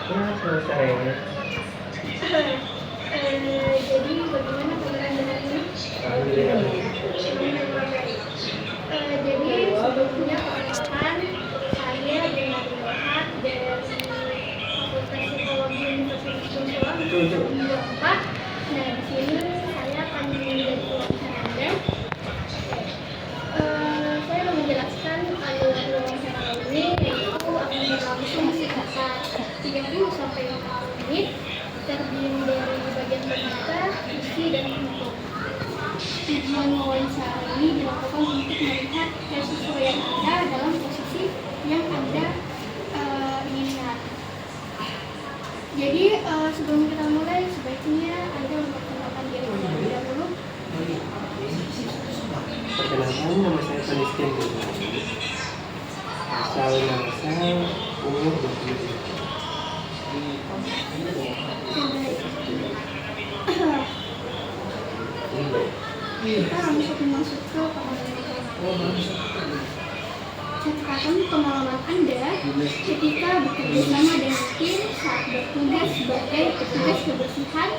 Ya, selesai. Jadi bagaimana kabar Anda hari ini? Alhamdulillah. Alhamdulillah baik. Jadi sebelumnya perkenalkan, saya Denari Lohat dari Fakultas Psikologi Universitas Islam 4. Nah, di sini saya akan menjadi wawancara Anda. Saya akan menjelaskan alur wawancara ini, yaitu akan berlangsung sekitar 30 sampai 50 menit, terdiri dari bagian pembuka, isi, dan penutup. Tujuan wawancara ini dilakukan untuk melihat kesesuaian Anda dalam posisi yang Anda inginkan. Jadi sebelum kita mulai, sebaiknya Anda memperkenalkan diri terlebih dahulu. Perkenalkan, nama saya Panisken Gilbert. Asal nama saya umur 22. Kita langsung masuk ke pengalaman. Ceritakan pengalaman Anda ketika bekerja sama dengan tim saat bertugas sebagai petugas kebersihan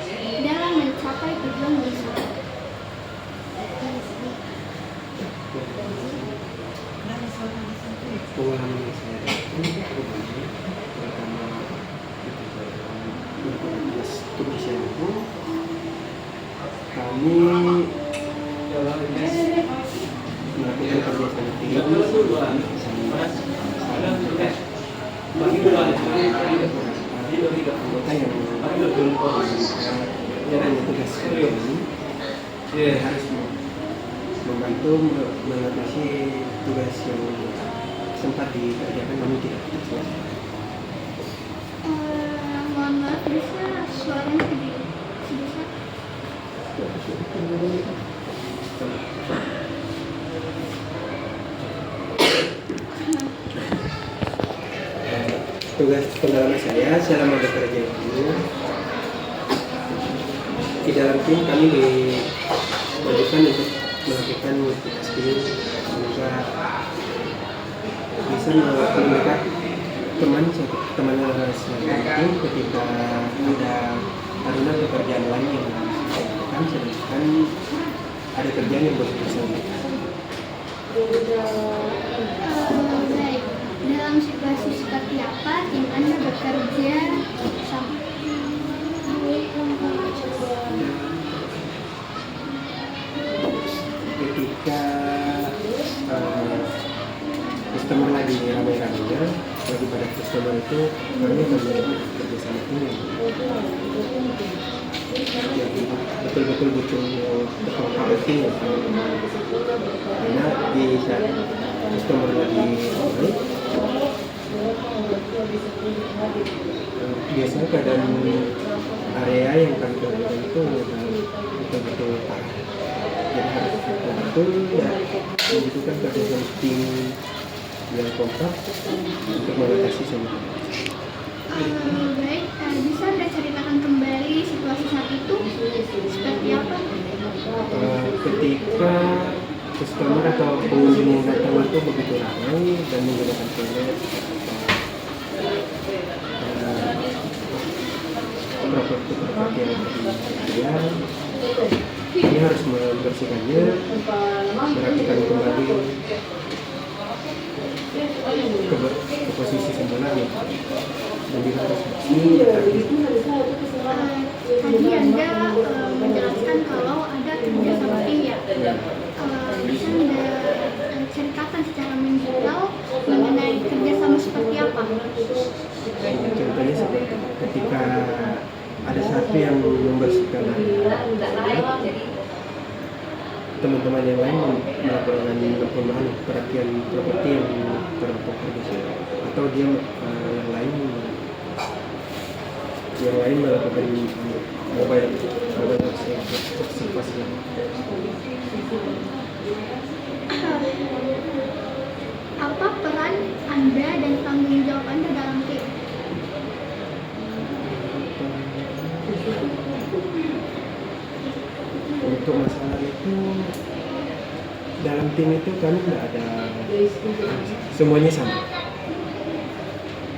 dalam mencapai tujuan wisata. Pengalaman saya itu pertama bertugas kebersihan itu kami melakukan kerjasama tim anggota yang jalannya tugas kami harus membantu mengatasi tugas yang sempat dikerjakan kami tidak selesai. Mohon maaf, bisa suaranya sedikit sebesar? Tugas pengalaman saya selama bekerja itu di dalam tim kami diwajibkan untuk melakukan multitasking sehingga bisa mendekat teman tim ketika ada karena pekerjaan lain yang harus dilakukan sedangkan ada kerjaan yang belum diselesaikan. Baik, dalam situasi seperti apa tim Anda bekerja sama? Ketika customer lagi ramai-ramainya, lagi pada customer itu kami bekerja sama tim jadi betul-betul butuh kekompakan ya, karena di saat customer lagi ramai biasanya keadaan area yang kami kerjakan itu betul-betul parah, jadi harus betul-betul ya membutuhkan kerjasama tim yang kompak untuk mengatasi semua. Baik, bisa Anda ceritakan kembali situasi saat itu seperti apa? Ketika customer atau pengunjung yang datang itu begitu ramai dan menggunakan toilet properti yang tersedia, ini harus membersihkannya, merapikan kembali ke posisi semula dan juga harus bersih ya, tadi Anda menjelaskan kalau ada kerjasama tim ya. Bisa Anda ceritakan secara menjual mengenai kerjasama seperti apa? contohnya seperti ketika ada satu yang membersihkan teman-teman yang lain melakukan perhatian properti yang terdapat atau dia yang lain melakukan mobile observasi. Apa peran Anda dan tanggung jawab Anda dalam tim? Untuk masalah itu dalam tim itu kami tidak ada, semuanya sama.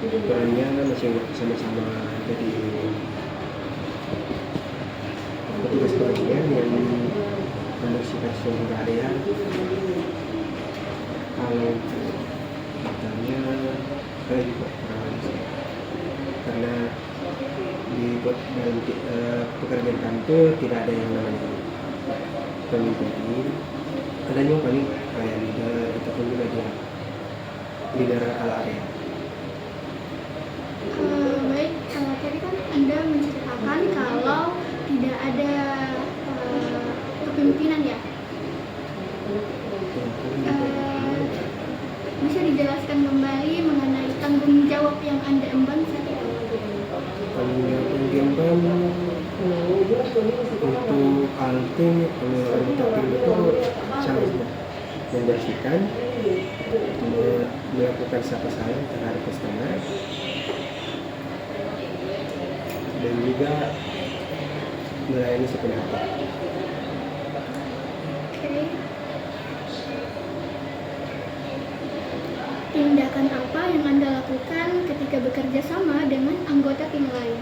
perannya masih sama-sama jadi petugas kebersihan yang membersihkan seluruh area. Kalau katanya saya juga kurang sih, karena di dalam pekerjaan kami itu tidak ada yang namanya pemimpin. Adanya paling kayak leader, itu pun juga dia leader ala area. Baik, tadi kan Anda menceritakan kalau tidak ada kepemimpinan ya. Bisa dijelaskan kembali mengenai tanggung jawab yang Anda emban saat itu? Tanggung jawab yang diemban untuk altim, anggota tim itu sama membersihkan, melakukan sapa sayang terhadap customer, dan juga melayani sepenuh hati. Oke. Tindakan apa yang Anda lakukan ketika bekerja sama dengan anggota tim lain?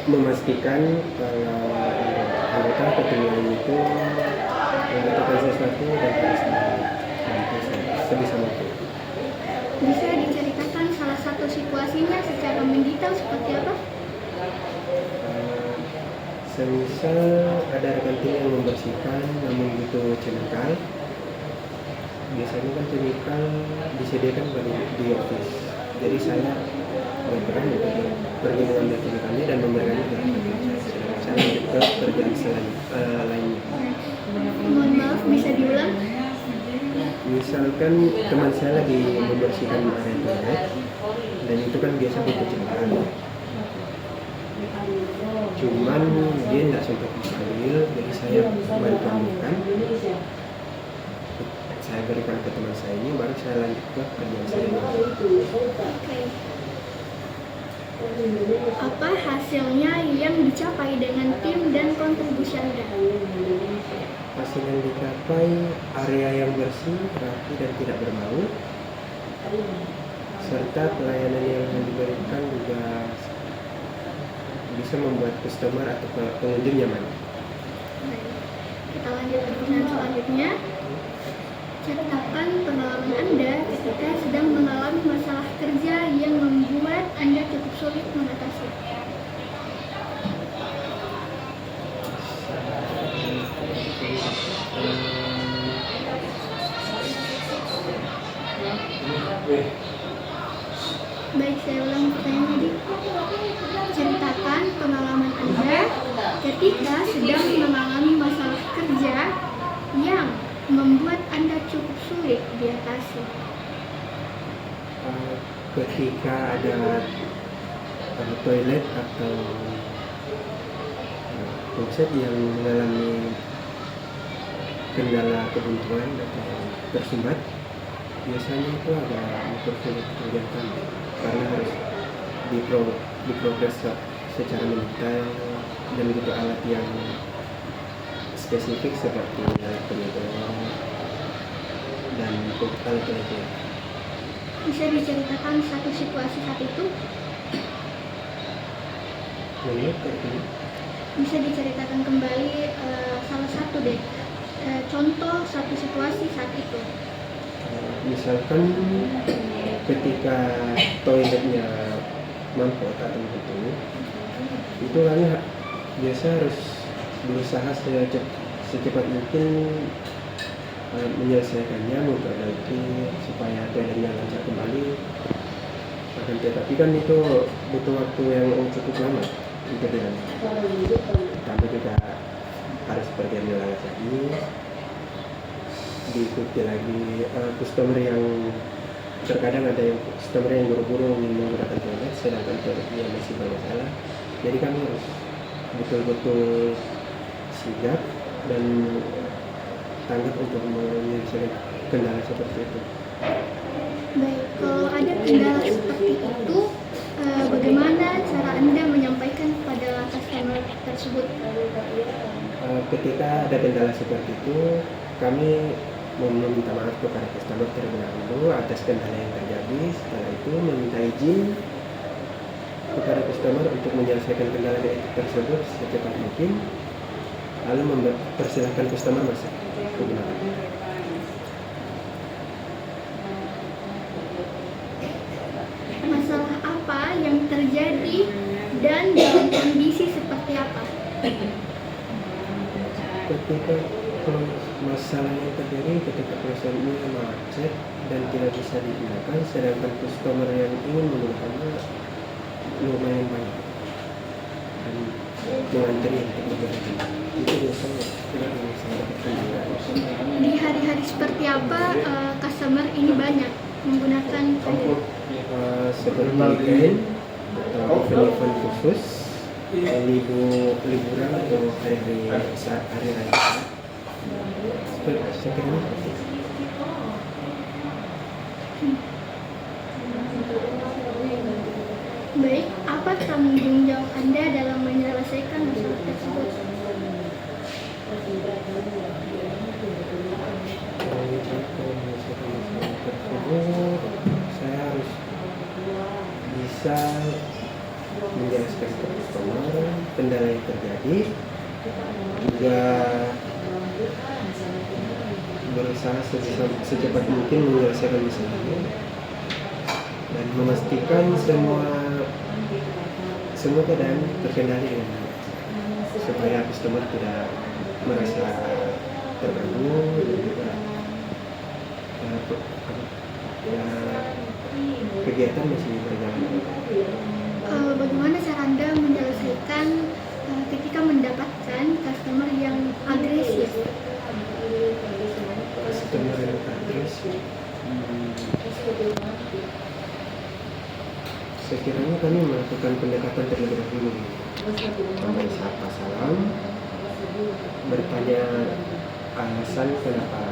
Memastikan kalau anggota atau tim lain itu membutuhkan sesuatu dan harus dibantu sebisa mungkin. Bisa diceritakan salah satu situasinya secara mendetail seperti apa? Semisal ada rekan tim yang membersihkan namun butuh chemical, biasanya kan chemical disediakan di office. Jadi saya berperan untuk pergi mengambil chemicalnya dan memberikannya ke rekan tim saya. Saya lanjut ke kerjaan lainnya. Mohon maaf, bisa diulang? Misalkan teman saya lagi membersihkan area toilet, dan itu kan biasa butuh chemical. Cuman dia nggak sempat ambil, jadi saya baru temukan, saya berikan ke teman saya ini, baru saya lanjut ke kerjaan saya. Oke. Apa hasilnya yang dicapai dengan tim dan kontribusi Anda? Hasil yang dicapai area yang bersih, rapi dan tidak berbau, serta pelayanan yang diberikan juga bisa membuat customer atau pengunjung nyaman. Kita lanjut ke pertanyaan selanjutnya. Ceritakan pengalaman Anda ketika sedang mengalami masalah kerja yang membuat Anda cukup sulit mengatasi. Baik, saya ulang pertanyaan tadi. Ceritakan pengalaman Anda ketika sedang mengalami masalah kerja yang membuat Anda cukup sulit diatasi. Ketika ada toilet atau kloset yang mengalami kendala kebuntuan atau tersumbat, biasanya itu agak mempersulit pekerjaan kami karena harus diprogres secara mendetail dan butuh alat yang spesifik seperti alat penyedot dan alat penyedia. Bisa diceritakan satu situasi saat itu? Bisa diceritakan kembali salah satu deh, contoh satu situasi saat itu. Misalkan ketika toiletnya mampet atau begitu, itu hanya biasa harus berusaha secepat mungkin menyelesaikannya, memperbaiki supaya toiletnya lancar kembali. Akan tetapi kan itu butuh waktu yang cukup lama untuk dilakukan. Kami juga harus berganti lagi, diikuti lagi customer yang terkadang ada yang customer yang buru-buru menggunakan toilet sedangkan toiletnya masih bermasalah. Jadi kami harus betul-betul sigap dan tanggap untuk menyelesaikan kendala seperti itu. Baik, kalau ada kendala seperti itu, bagaimana cara Anda menyampaikan kepada customer tersebut? Ketika ada kendala seperti itu, kami mau meminta maaf kepada customer terlebih dahulu atas kendala yang terjadi. Setelah itu meminta izin kepada customer untuk menyelesaikan kendala tersebut secepat mungkin, lalu mempersilahkan customer masuk ke belakang. Masalah apa yang terjadi dan dalam kondisi seperti apa? Ketika masalah yang terjadi ketika proses ini macet dan tidak bisa digunakan, sedangkan customer yang ingin menggunakannya lumayan banyak dan mengantri untuk berbelanja, itu biasanya tidak masalah kendala. Di hari-hari seperti apa customer ini banyak menggunakan kredit? Seperti weekend atau event khusus, liburan atau hari-hari saat hari raya. Seperti itu. Baik, apa tanggung jawab Anda dalam menyelesaikan masalah tersebut? Saya harus bisa menjelaskan ke customer kendala yang terjadi, juga berusaha secepat mungkin menyelesaikan masalahnya dan memastikan semua keadaan terkendali dengan baik, supaya customer tidak merasa terganggu dan juga kegiatan masih berjalan. Bagaimana cara Anda menyelesaikan ketika mendapatkan customer yang agresif? Customer yang agresif, sekiranya kami melakukan pendekatan terlebih dahulu, memberi sapa salam, bertanya alasan kenapa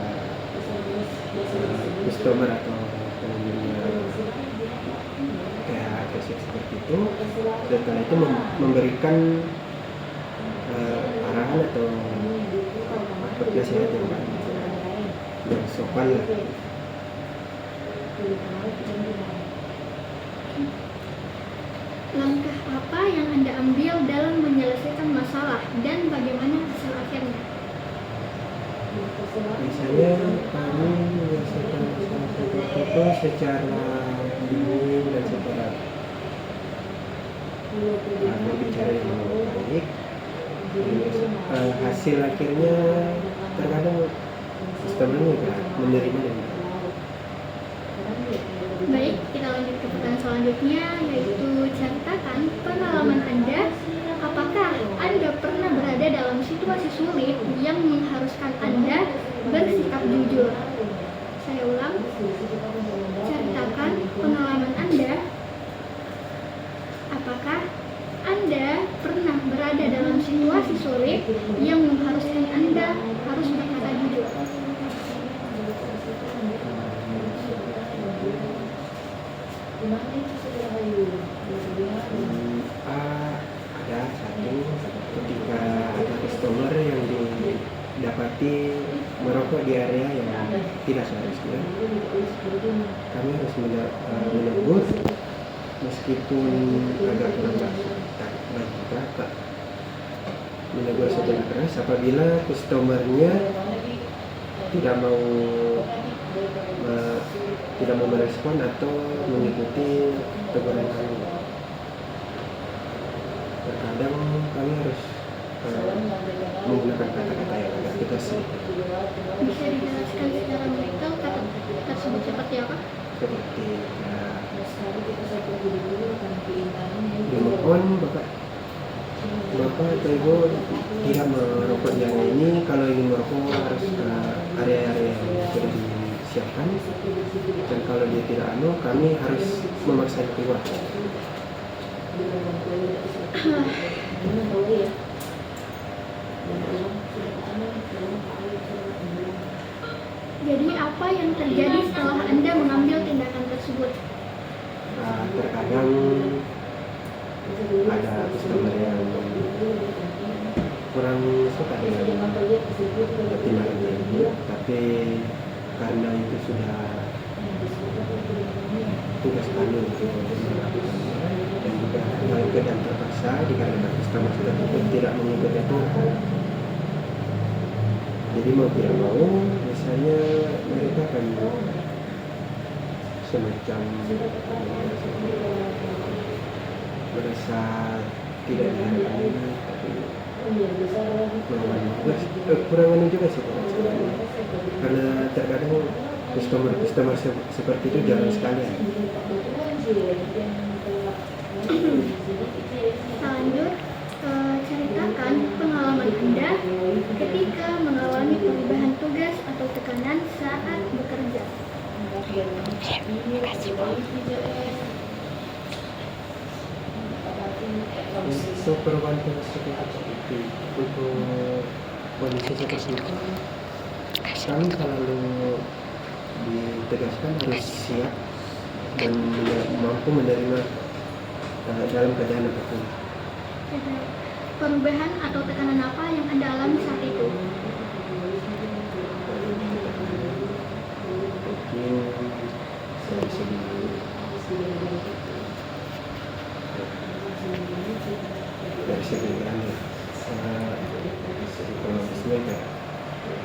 customer atau pengunjungnya kayak agresif seperti itu. Setelah itu memberikan arahan atau nasihat yang baik, yang sopan lah. Langkah apa yang Anda ambil dalam menyelesaikan masalah dan bagaimana hasil akhirnya? Misalnya kami menyelesaikan masalah seperti itu secara dingin dan secara berbicara yang baik. Hasil akhirnya terkadang customer juga menerima dan Baik, kita lanjut ke pertanyaan selanjutnya, yaitu ceritakan pengalaman Anda. Apakah Anda pernah berada dalam situasi sulit yang mengharuskan Anda bersikap jujur? Saya ulang, ceritakan pengalaman Anda. Apakah Anda pernah berada dalam situasi sulit yang mengharuskan Anda harus berkata jujur? Ada satu ketika ada customer yang didapati merokok di area yang tidak seharusnya, kami harus menegur meskipun agak kurang baik juga, menegur secara keras apabila customernya tidak mau merespon atau mengikuti teguran kami. Terkadang kami harus menggunakan kata-kata yang agak tegas. Bisa dijelaskan secara detail kata tersebut seperti apa? Seperti dimohon bapak atau ibu tidak merokok di area ini. Kalau ingin merokok harus ke area-area yang sudah disiapkan, dan kalau dia tidak kami harus memaksa keluar. Jadi apa yang terjadi setelah Anda mengambil tindakan tersebut? Terkadang ada customer yang kurang suka dengan pertimbangan ini, tapi karena itu sudah tugas kami untuk melakukannya, dan juga dalam keadaan terpaksa dikarenakan customer sudah tidak mengikuti aturan. Jadi mau tidak mau, misalnya mereka akan semacam merasa tidak dihargai, tapi kekurangan juga sih karena terkadang customer seperti itu jarang sekali ada. Lanjut, ceritakan pengalaman Anda ketika mengalami perubahan tugas atau tekanan saat bekerja. Untuk perubahan tugas seperti untuk kondisi seperti itu, kami selalu ditegaskan harus siap dan mampu menerima dalam keadaan apapun. Perubahan atau tekanan apa yang Anda alami saat itu? Mungkin dari segi psikologis mereka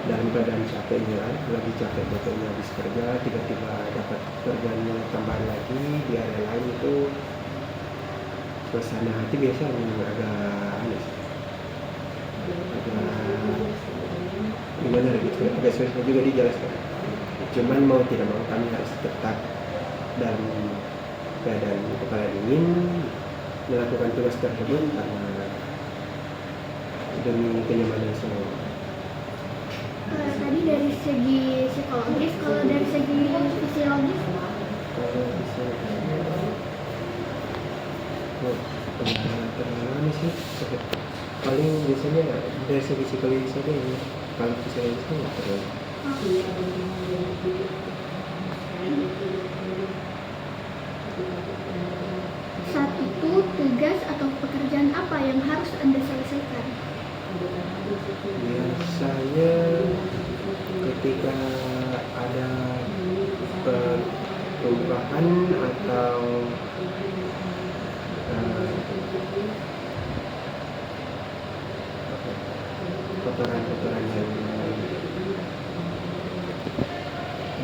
dalam keadaan capeknya, lagi capek-capeknya habis kerja, tiba-tiba dapat kerjanya tambahan lagi di area lain, itu suasana hati biasanya agak aneh, agak gimana gitu, agak susah juga dijelaskan. Cuman mau tidak mau kami harus tetap dalam keadaan kepala dingin melakukan tugas tersebut karena demi kenyamanan semua. Tadi dari segi psikologis, kalau dari segi fisiologis? Kalau bisa terlalu sih paling biasanya dari segi psikologis saja ya. Kalau fisiologisnya nggak terlalu. Saat itu tugas atau pekerjaan apa yang harus Anda selesaikan? Biasanya ketika ada perubahan atau kotoran-kotoran yang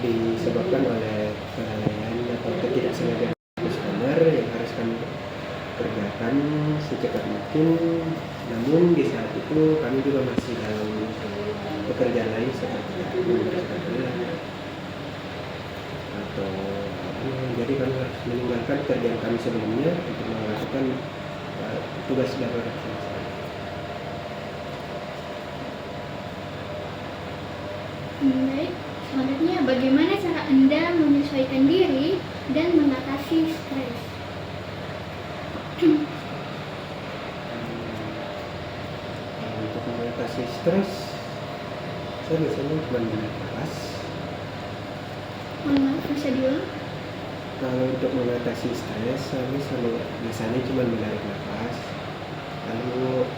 disebabkan oleh kelalaian atau ketidaksengajaan customer yang harus kami kerjakan secepat mungkin. Namun di saat itu kami juga masih dalam pekerjaan lain seperti membersihkan gelas atau jadi kami harus meninggalkan kerjaan kami sebelumnya untuk melakukan tugas darurat selesai. Baik, selanjutnya bagaimana cara Anda menyesuaikan diri dan mengatasi stres? Untuk mengatasi stres, saya biasanya cuma menarik nafas. Bisa diulang? Kalau untuk mengatasi stres, saya biasanya cuma menarik nafas, lalu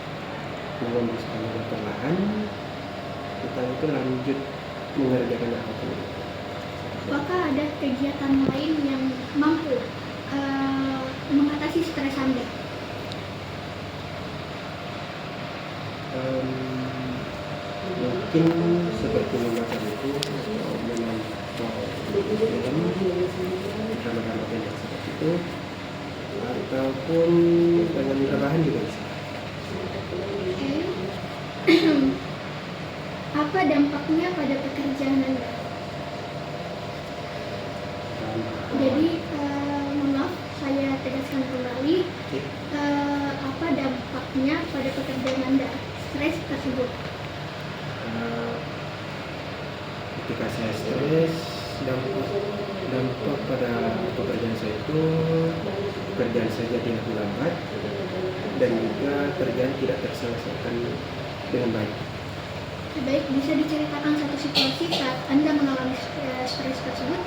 mengembuskan perlahan, kita itu lanjut mengerjakan apapun. Apakah ada kegiatan lain yang mampu mengatasi stres Anda? Mungkin seperti memakan itu atau menonton film drama-drama pendek seperti itu, ataupun dengan rebahan juga bisa. Apa dampaknya pada pekerjaan Anda? Jadi, maaf, saya tegaskan kembali. Apa dampaknya pada pekerjaan Anda, stres tersebut? Ketika saya stres, dampak pada pekerjaan saya itu pekerjaan saya jadi lebih lambat dan juga kerjaan tidak terselesaikan dengan baik. Baik, bisa diceritakan satu situasi saat Anda mengalami stres tersebut?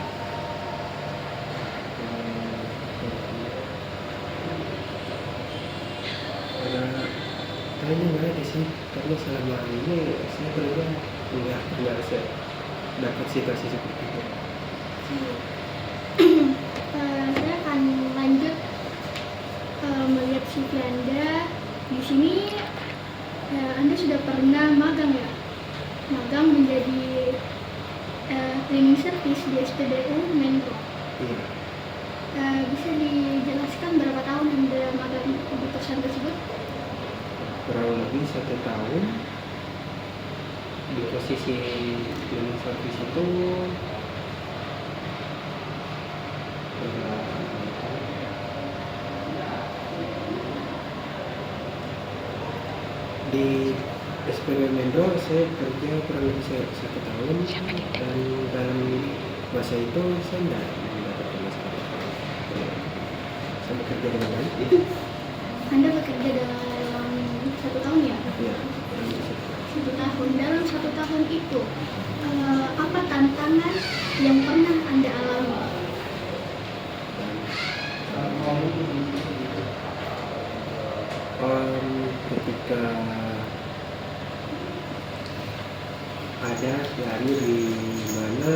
Kayaknya nggak ada sih. karena selama ini saya kerja nggak saya dapat situasi seperti itu. Saya akan lanjut melihat CV Anda. Di sini Anda sudah pernah magang ya? Magang menjadi cleaning service di SPBU Menko. Iya. Bisa dijelaskan berapa tahun Anda magang di perusahaan tersebut? Kurang lebih 1 tahun di posisi cleaning service itu. Di SPB Mendro saya kerja kurang lebih 1 tahun, dan dalam masa itu saya tidak mendapatkan masalah. Saya bekerja dengan baik. Anda bekerja dalam 1 tahun ya? Ya, 1 tahun. Dalam 1 tahun itu, apa tantangan yang pernah Anda alami? Ketika ada hari di mana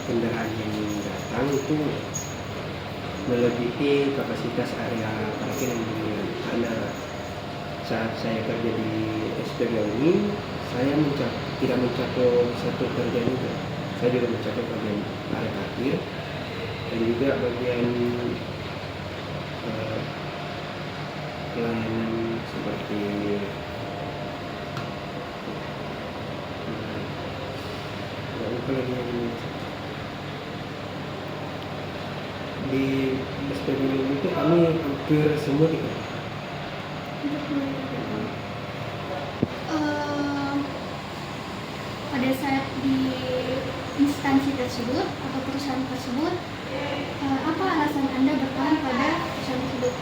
kendaraan yang datang itu melebihi kapasitas area parkir yang dimiliki. Karena saat saya kerja di SPBU ini, saya tidak mencakup satu kerjaan juga. Saya juga mencakup bagian area parkir dan juga bagian pelayanan seperti di SPBU itu kami hampir semua tidak. Pada saat di instansi tersebut atau perusahaan tersebut, apa alasan Anda bertahan pada perusahaan tersebut?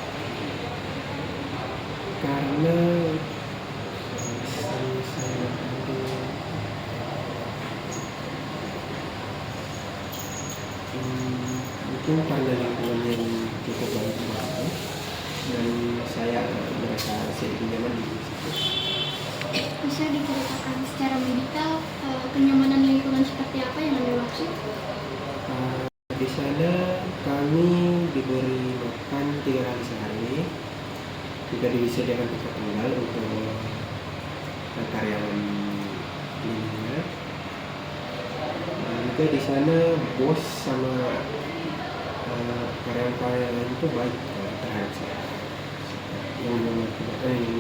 Karena saya mungkin karena lingkungan yang cukup baik dan saya merasa sedikit nyaman di situ. Bisa diceritakan secara mendetail kenyamanan lingkungan seperti apa yang Anda maksud? Di sana kami diberi makan 3 kali sehari, juga disediakan tempat tinggal untuk karyawan lainnya. Juga di sana bos sama karyawan-karyawan lain itu baik terhadap saya, yang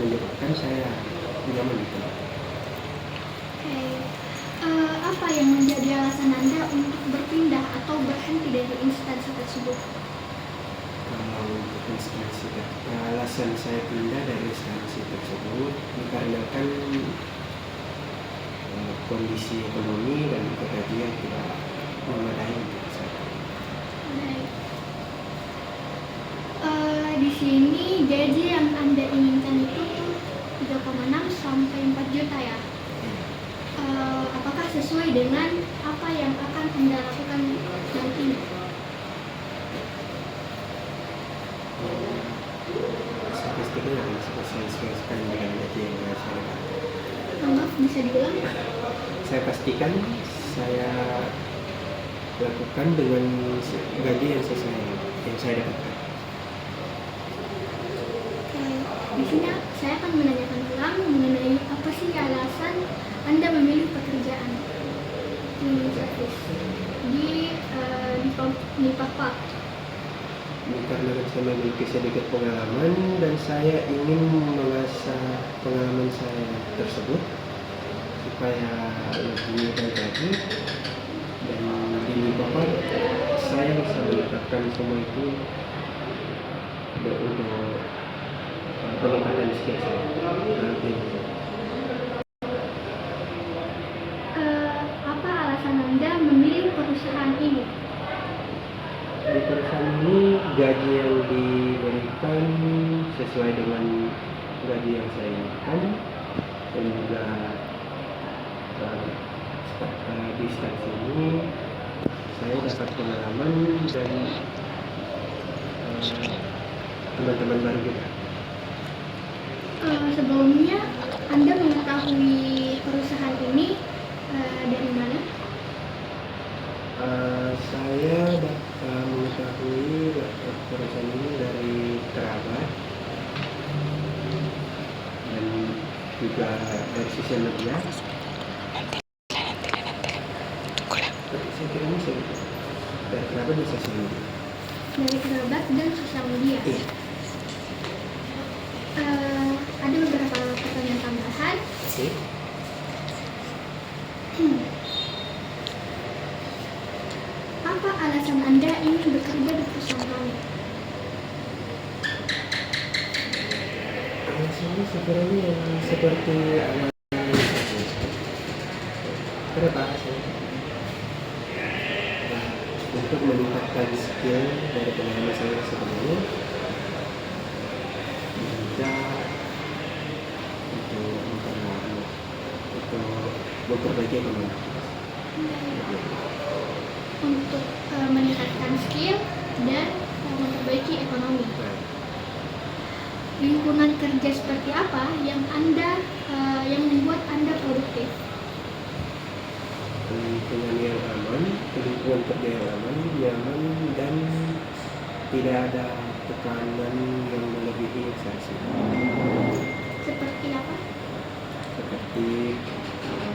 menyebabkan saya nyaman di tempat. Apa yang menjadi alasan Anda untuk berpindah atau berhenti dari instansi tersebut? Kalau untuk instansi, alasan saya pindah dari instansi tersebut dikarenakan kondisi ekonomi dan gaji yang tidak memadai untuk saya. Baik. Di sini gaji yang Anda inginkan itu 3,6 sampai 4 juta ya? Apakah sesuai dengan apa yang akan Anda lakukan nantinya? Statistiknya akan sesuai dengan gaji yang saya dapat. Maaf, bisa diulang? Saya pastikan saya lakukan dengan gaji yang saya dapatkan. Di sini saya akan menanyakan ulang mengenai apa sih alasan Anda memilih pekerjaan cleaning service di Papua. Karena saya memiliki sedikit pengalaman dan saya ingin mengasah pengalaman saya tersebut supaya lebih baik lagi, dan di Papua saya bisa menetapkan semua itu untuk peningkatan skill saya. Apa alasan Anda memilih perusahaan ini? Di perusahaan ini gaji yang diberikan sesuai dengan gaji yang saya inginkan, dan juga di instansi ini saya dapat pengalaman dari teman-teman baru juga. Sebelumnya Anda mengetahui mengetahui perusahaan ini dari mana? Saya mengetahui perusahaan ini dari kerabat dan juga dari sosial media. Saya kira ini dari kerabat dan sosial media. Dari kerabat dan sosial media. Iya. Ada beberapa pertanyaan tambahan. Oke. Apa alasan Anda ingin bekerja di perusahaan kami? Alasannya sebenarnya yang seperti awal kenapa alasannya? Nah, untuk meningkatkan skill dari pengalaman saya sebelumnya, bisa untuk memperbaiki ekonomi. Untuk meningkatkan skill dan memperbaiki ekonomi. Nah, Lingkungan kerja seperti apa yang membuat Anda produktif? lingkungan yang aman, lingkungan kerja yang aman, nyaman, dan tidak ada tekanan yang melebihi instansi. Seperti apa? Seperti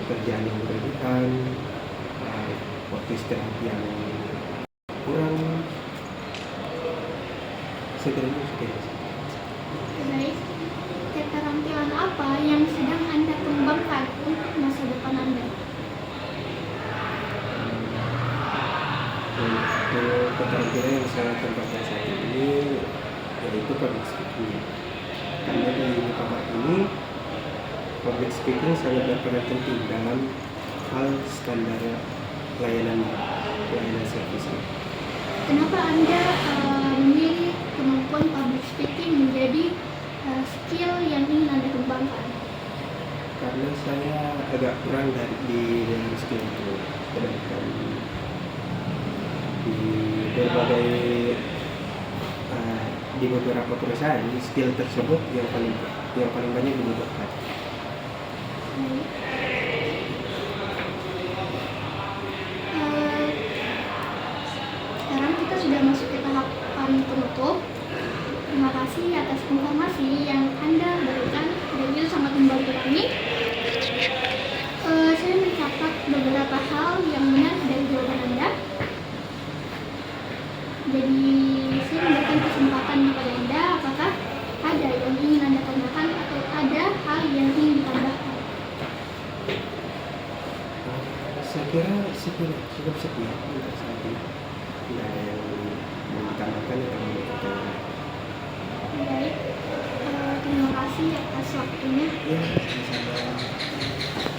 kerjaan yang berlebihan, waktu istirahat yang kurang, sebenarnya seperti itu. Baik, keterampilan apa yang sedang Anda kembangkan untuk masa depan Anda? Untuk keterampilan yang saya kembangkan saat ini yaitu public speaking. Karena di tempat ini public speaking sangat berperan penting dalam hal standar layanan servis. Kenapa Anda memilih kemampuan public speaking menjadi skill yang ingin Anda kembangkan? Karena saya agak kurang di dalam skill itu, sedangkan di berbagai di beberapa perusahaan skill tersebut yang paling banyak dibutuhkan. Baik. Sekarang kita sudah masuk ke tahapan penutup. Terima kasih atas informasi yang Anda berikan dan itu sangat membantu kami. Saya mencatat beberapa hal yang benar dari jawaban Anda. Jadi saya memberikan kesempatan kepada Anda, apakah ada yang ingin Anda tanyakan atau ada hal yang ingin ditambahkan? Saya kira cukup sekian untuk saat ini. Tidak ada yang mau ditambahkan atau mau bertanya. Baik, terima kasih atas waktunya. Ya, sama-sama.